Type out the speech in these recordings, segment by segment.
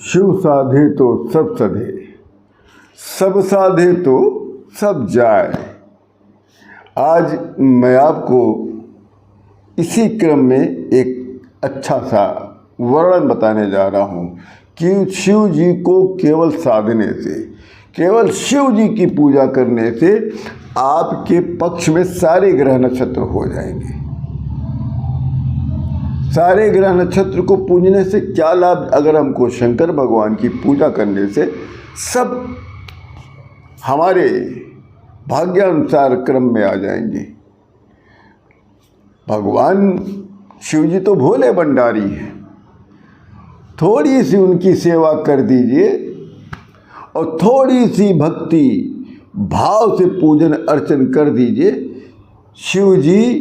शिव साधे तो सब सधे, सब साधे तो सब जाए। आज मैं आपको इसी क्रम में एक अच्छा सा वर्णन बताने जा रहा हूँ कि शिव जी को केवल साधने से, केवल शिव जी की पूजा करने से आपके पक्ष में सारे ग्रह नक्षत्र हो जाएंगे। सारे ग्रह नक्षत्र को पूजने से क्या लाभ? अगर हमको शंकर भगवान की पूजा करने से सब हमारे भाग्यानुसार क्रम में आ जाएंगे। भगवान शिव जी तो भोले भंडारी हैं, थोड़ी सी उनकी सेवा कर दीजिए और थोड़ी सी भक्ति भाव से पूजन अर्चन कर दीजिए, शिव जी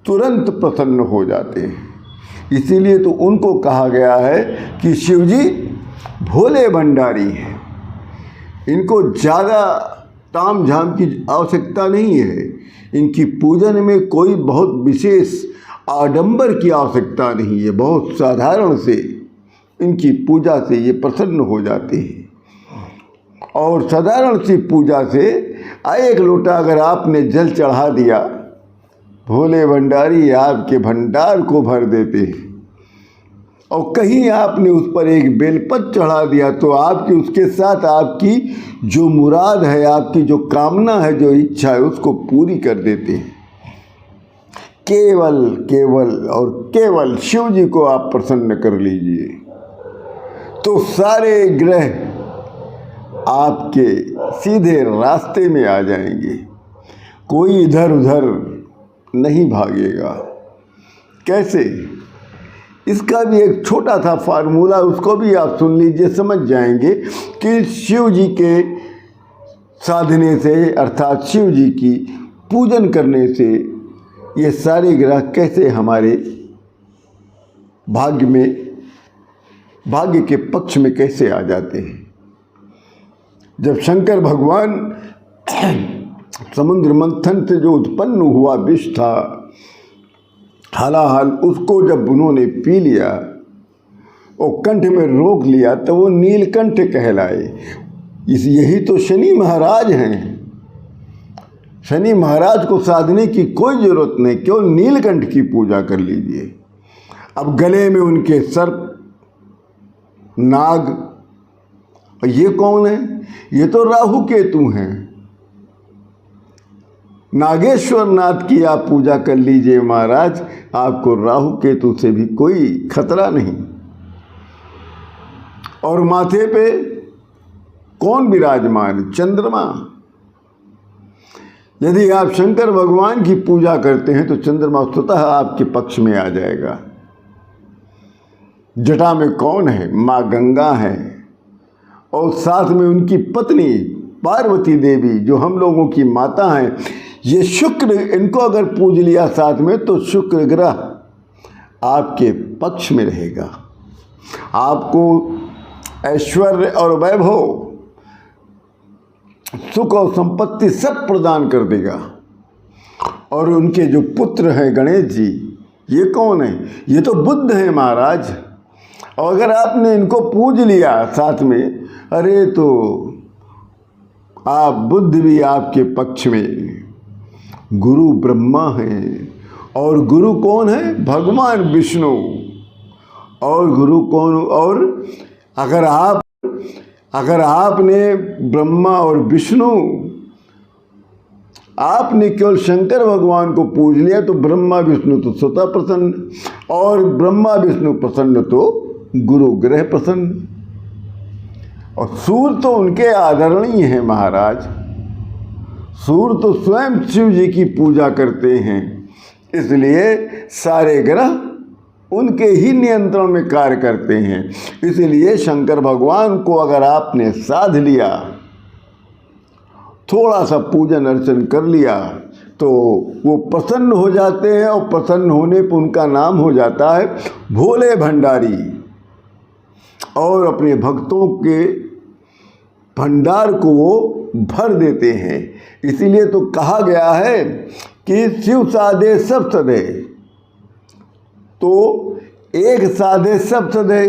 तुरंत प्रसन्न हो जाते हैं। इसीलिए तो उनको कहा गया है कि शिव जी भोले भंडारी हैं। इनको ज़्यादा ताम झाम की आवश्यकता नहीं है, इनकी पूजन में कोई बहुत विशेष आडंबर की आवश्यकता नहीं है। बहुत साधारण से इनकी पूजा से ये प्रसन्न हो जाते हैं। और साधारण सी पूजा से एक लोटा अगर आपने जल चढ़ा दिया, भोले भंडारी आपके भंडार को भर देते हैं। और कहीं आपने उस पर एक बेलपत्र चढ़ा दिया तो आपकी उसके साथ आपकी जो मुराद है, आपकी जो कामना है, जो इच्छा है, उसको पूरी कर देते हैं। केवल केवल और केवल शिव जी को आप प्रसन्न कर लीजिए तो सारे ग्रह आपके सीधे रास्ते में आ जाएंगे, कोई इधर उधर नहीं भागेगा। कैसे? इसका भी एक छोटा सा फार्मूला, उसको भी आप सुन लीजिए, समझ जाएंगे कि शिव जी के साधने से अर्थात शिव जी की पूजन करने से ये सारे ग्रह कैसे हमारे भाग्य के पक्ष में कैसे आ जाते हैं। जब शंकर भगवान समुद्र मंथन से जो उत्पन्न हुआ विष था, हालाहाल उसको जब उन्होंने पी लिया और कंठ में रोक लिया तो वो नीलकंठ कहलाए। यही तो शनि महाराज हैं। शनि महाराज को साधने की कोई ज़रूरत नहीं, केवल नीलकंठ की पूजा कर लीजिए। अब गले में उनके सर्प, नाग, और ये कौन है? ये तो राहु केतु हैं। नागेश्वर नाथ की आप पूजा कर लीजिए महाराज, आपको राहु केतु से भी कोई खतरा नहीं। और माथे पे कौन विराजमान? चंद्रमा। यदि आप शंकर भगवान की पूजा करते हैं तो चंद्रमा स्वतः आपके पक्ष में आ जाएगा। जटा में कौन है? माँ गंगा है और साथ में उनकी पत्नी पार्वती देवी, जो हम लोगों की माता हैं। ये शुक्र, इनको अगर पूज लिया साथ में तो शुक्र ग्रह आपके पक्ष में रहेगा, आपको ऐश्वर्य और वैभव, सुख और संपत्ति सब प्रदान कर देगा। और उनके जो पुत्र हैं गणेश जी, ये कौन है? ये तो बुद्ध हैं महाराज। और अगर आपने इनको पूज लिया साथ में, अरे तो आप बुद्ध भी आपके पक्ष में। गुरु ब्रह्मा हैं और गुरु कौन है? भगवान विष्णु। और गुरु कौन? और अगर आपने ब्रह्मा और विष्णु, आपने केवल शंकर भगवान को पूज लिया तो ब्रह्मा विष्णु तो स्वतः प्रसन्न, और ब्रह्मा विष्णु प्रसन्न तो गुरु ग्रह प्रसन्न। और सूर्य तो उनके आदरणीय हैं महाराज। सूर्य तो स्वयं शिव जी की पूजा करते हैं, इसलिए सारे ग्रह उनके ही नियंत्रण में कार्य करते हैं। इसलिए शंकर भगवान को अगर आपने साध लिया, थोड़ा सा पूजन अर्चन कर लिया तो वो प्रसन्न हो जाते हैं। और प्रसन्न होने पर उनका नाम हो जाता है भोले भंडारी। और अपने भक्तों के भंडार को वो भर देते हैं। इसीलिए तो कहा गया है कि शिव साधे सब सधे। तो एक साधे सब सधे,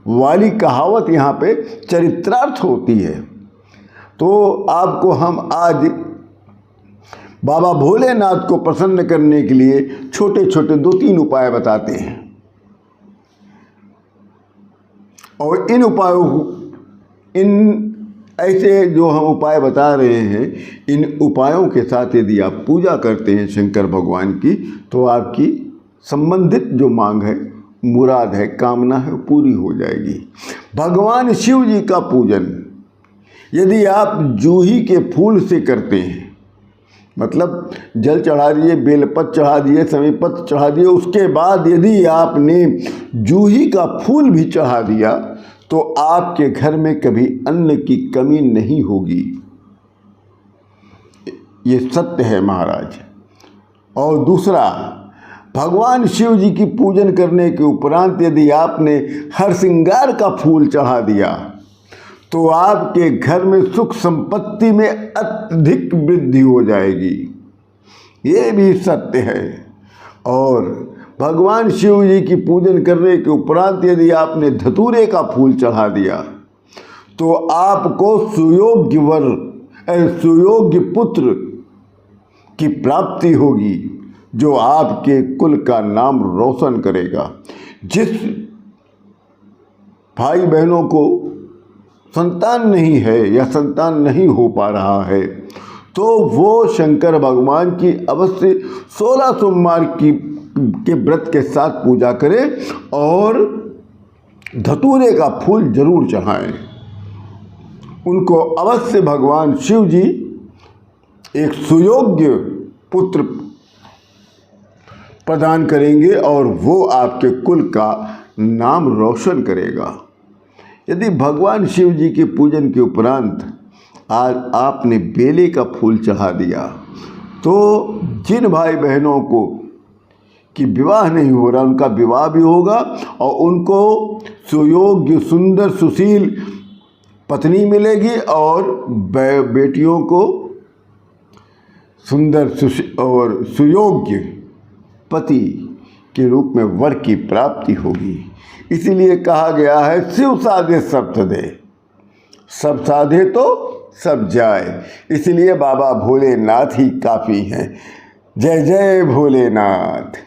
वाली कहावत यहाँ पे चरित्रार्थ होती है। तो आपको हम आज बाबा भोलेनाथ को प्रसन्न करने के लिए छोटे छोटे 2-3 उपाय बताते हैं, और इन उपायों ऐसे जो हम उपाय बता रहे हैं, इन उपायों के साथ यदि आप पूजा करते हैं शंकर भगवान की, तो आपकी संबंधित जो मांग है, मुराद है, कामना है, पूरी हो जाएगी। भगवान शिव जी का पूजन यदि आप जूही के फूल से करते हैं, मतलब जल चढ़ा दिए, बेलपत्र चढ़ा दिए, समीपत्र चढ़ा दिए, उसके बाद यदि आपने जूही का फूल भी चढ़ा दिया, तो आपके घर में कभी अन्न की कमी नहीं होगी। ये सत्य है महाराज। और दूसरा, भगवान शिव जी की पूजन करने के उपरांत यदि आपने हरसिंगार का फूल चढ़ा दिया, तो आपके घर में सुख संपत्ति में अत्यधिक वृद्धि हो जाएगी। ये भी सत्य है। और भगवान शिव जी की पूजन करने के उपरांत यदि आपने धतूरे का फूल चढ़ा दिया, तो आपको सुयोग्य वर, सुयोग्य पुत्र की प्राप्ति होगी, जो आपके कुल का नाम रोशन करेगा। जिस भाई बहनों को संतान नहीं है या संतान नहीं हो पा रहा है, तो वो शंकर भगवान की अवश्य 16 सोमवार के व्रत के साथ पूजा करें और धतूरे का फूल जरूर चढ़ाएं। उनको अवश्य भगवान शिव जी एक सुयोग्य पुत्र प्रदान करेंगे और वो आपके कुल का नाम रोशन करेगा। यदि भगवान शिव जी के पूजन के उपरांत आज आपने बेले का फूल चढ़ा दिया, तो जिन भाई बहनों को कि विवाह नहीं हो रहा, उनका विवाह भी होगा और उनको सुयोग्य, सुंदर, सुशील पत्नी मिलेगी और बेटियों को सुंदर और सुयोग्य पति के रूप में वर की प्राप्ति होगी। इसीलिए कहा गया है, शिव साधे सब दे, सब साधे तो सब जाए। इसलिए बाबा भोलेनाथ ही काफ़ी हैं। जय जय भोलेनाथ।